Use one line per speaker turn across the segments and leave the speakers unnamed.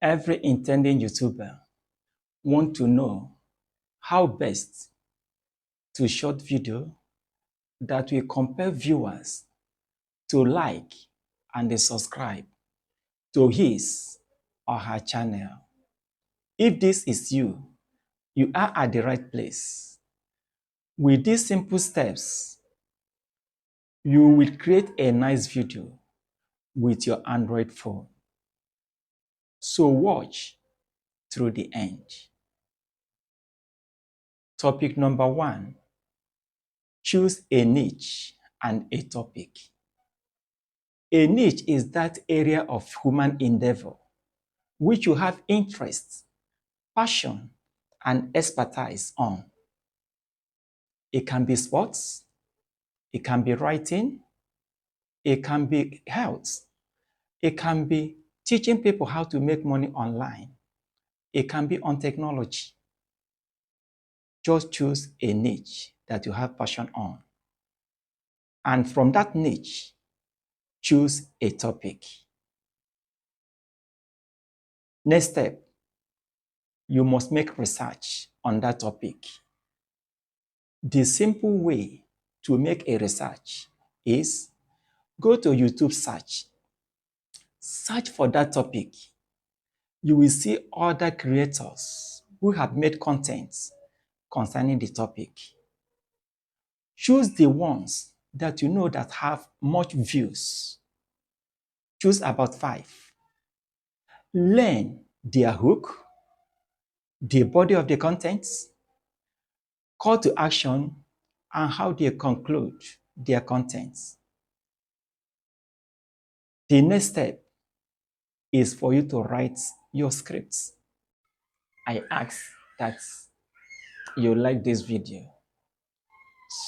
Every intending YouTuber wants to know how best to shoot video that will compel viewers to like and subscribe to his or her channel. If this is you, you are at the right place. With these simple steps, you will create a nice video with your Android phone. So watch through the end. Topic number 1, choose a niche and a topic. A niche is that area of human endeavor which you have interest, passion, and expertise on. It can be sports, it can be writing, it can be health, it can be teaching people how to make money online, it can be on technology. Just choose a niche that you have passion on. And from that niche, choose a topic. Next step, you must make research on that topic. The simple way to make a research is go to YouTube search for that topic. You will see other creators who have made content concerning the topic. Choose the ones that you know that have much views. Choose about 5. Learn their hook, the body of the contents, call to action, and how they conclude their contents. The next step is for you to write your scripts. I ask that you like this video,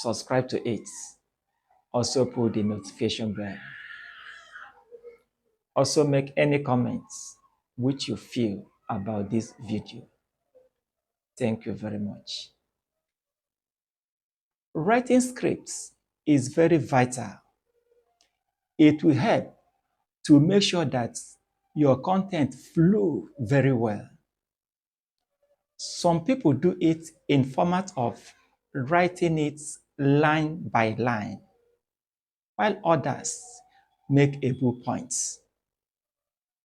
subscribe to it, also put the notification bell. Also make any comments which you feel about this video. Thank you very much. Writing scripts is very vital. It will help to make sure that your content flow very well. Some people do it in format of writing it line by line, while others make a bullet points.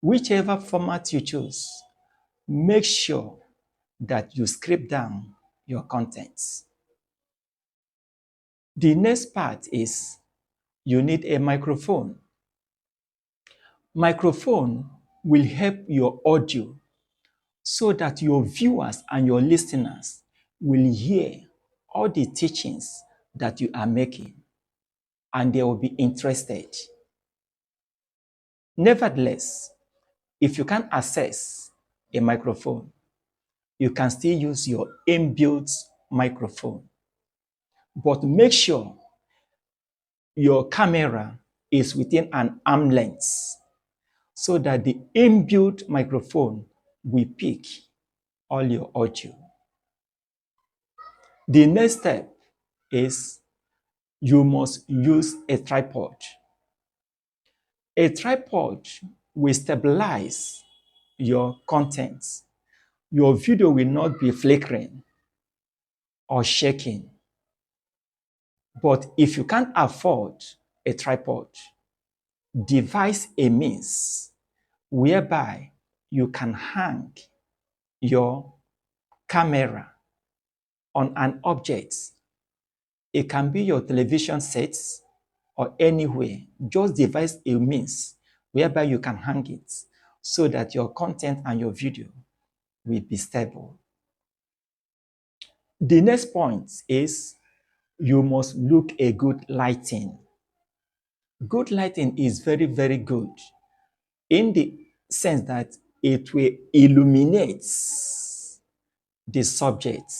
Whichever format you choose, make sure that you script down your contents. The next part is you need a microphone. Microphone will help your audio so that your viewers and your listeners will hear all the teachings that you are making and they will be interested. Nevertheless, if you can't access a microphone, you can still use your inbuilt microphone. But make sure your camera is within an arm length so that the inbuilt microphone will pick all your audio. The next step is you must use a tripod. A tripod will stabilize your contents. Your video will not be flickering or shaking. But if you can't afford a tripod, devise a means whereby you can hang your camera on an object. It can be your television sets or anywhere. Just devise a means whereby you can hang it so that your content and your video will be stable. The next point is you must look a good lighting. Good lighting is very, very good in the sense that it will illuminate the subject,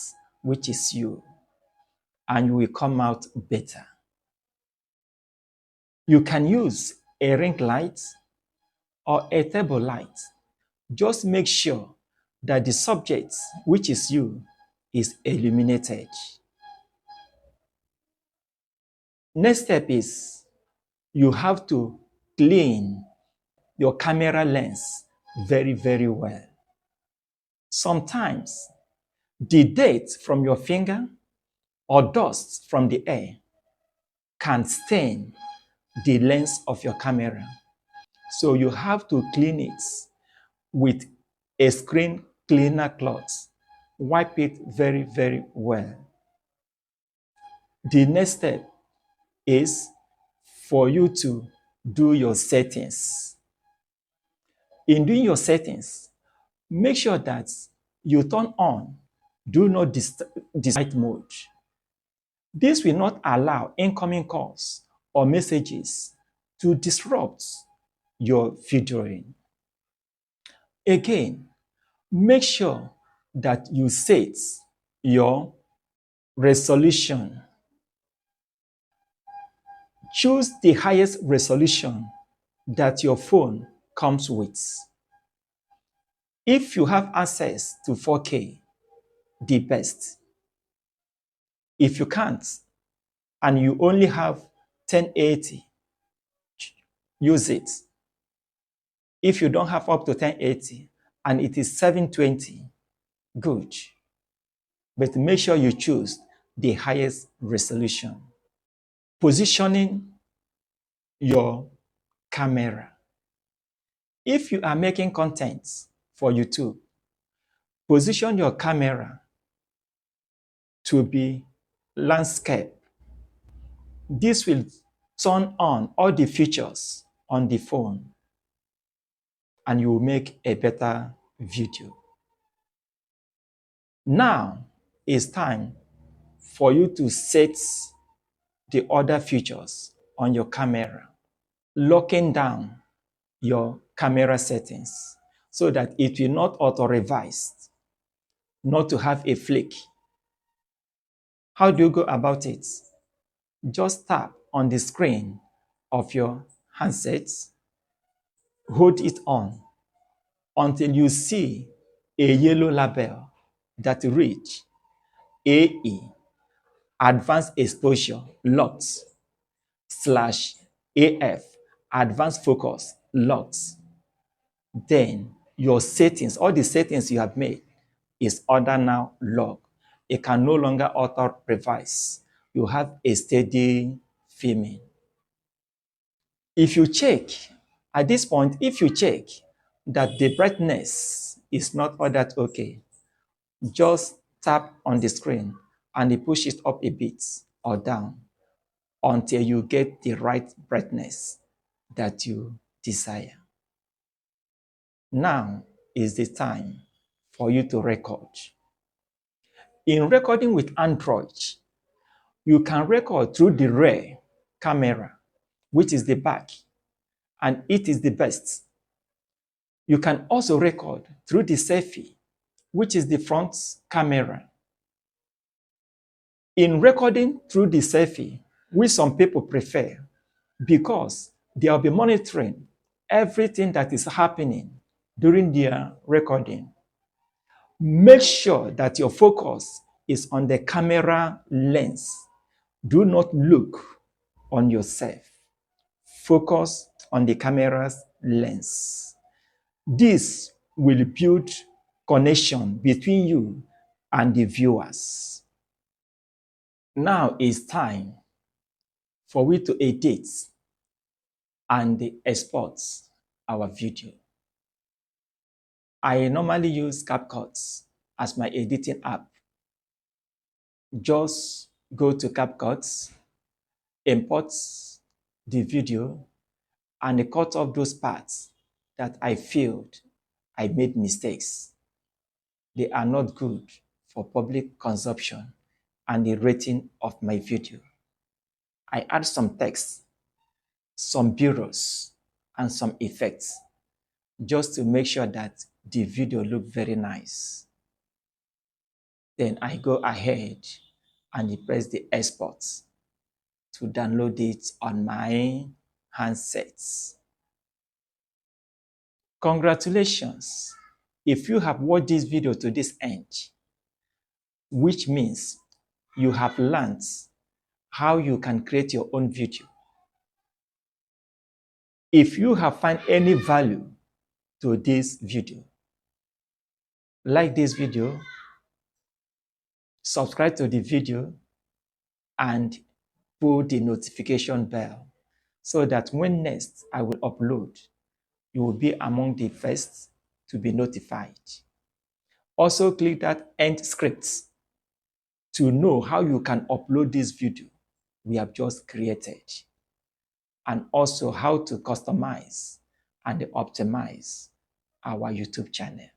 which is you, and you will come out better. You can use a ring light or a table light. Just make sure that the subject, which is you, is illuminated. Next step is you have to clean your camera lens very, very well. Sometimes the dirt from your finger or dust from the air can stain the lens of your camera. So you have to clean it with a screen cleaner cloth. Wipe it very, very well. The next step is for you to do your settings. In doing your settings, make sure that you turn on do not disturb mode. This will not allow incoming calls or messages to disrupt your videoing. Again, make sure that you set your resolution. Choose the highest resolution that your phone comes with. If you have access to 4K, the best. If you can't, and you only have 1080, use it. If you don't have up to 1080 and it is 720, good. But make sure you choose the highest resolution. Positioning your camera. If you are making content for YouTube, position your camera to be landscape. This will turn on all the features on the phone and you will make a better video. Now it's time for you to set the other features on your camera, locking down your camera settings so that it will not auto-revise, not to have a flick. How do you go about it? Just tap on the screen of your handset, hold it on until you see a yellow label that reads AE, Advanced Exposure Locked, /AF, Advanced Focus Locked. Then your settings, all the settings you have made, is under now locked. It can no longer auto-revise. You have a steady filming. If you check, at this point, if you check that the brightness is not all that okay, just tap on the screen and you push it up a bit or down until you get the right brightness that you desire. Now is the time for you to record. In recording with Android, you can record through the rear camera, which is the back, and it is the best. You can also record through the selfie, which is the front camera. In recording through the selfie, which some people prefer, because they'll be monitoring everything that is happening during their recording. Make sure that your focus is on the camera lens. Do not look on yourself. Focus on the camera's lens. This will build connection between you and the viewers. Now it's time for we to edit and export our video. I normally use CapCut as my editing app. Just go to CapCut, import the video, and cut off those parts that I failed. I made mistakes. They are not good for public consumption and the rating of my video. I add some text, some bureaus, and some effects just to make sure that the video looks very nice. Then I go ahead and press the export to download it on my handsets. Congratulations if you have watched this video to this end, which means you have learned how you can create your own video. If you have found any value to this video. Like this video, subscribe to the video, and pull the notification bell so that when next I will upload, you will be among the first to be notified. Also click that end scripts to know how you can upload this video we have just created, and also how to customize and optimize our YouTube channel.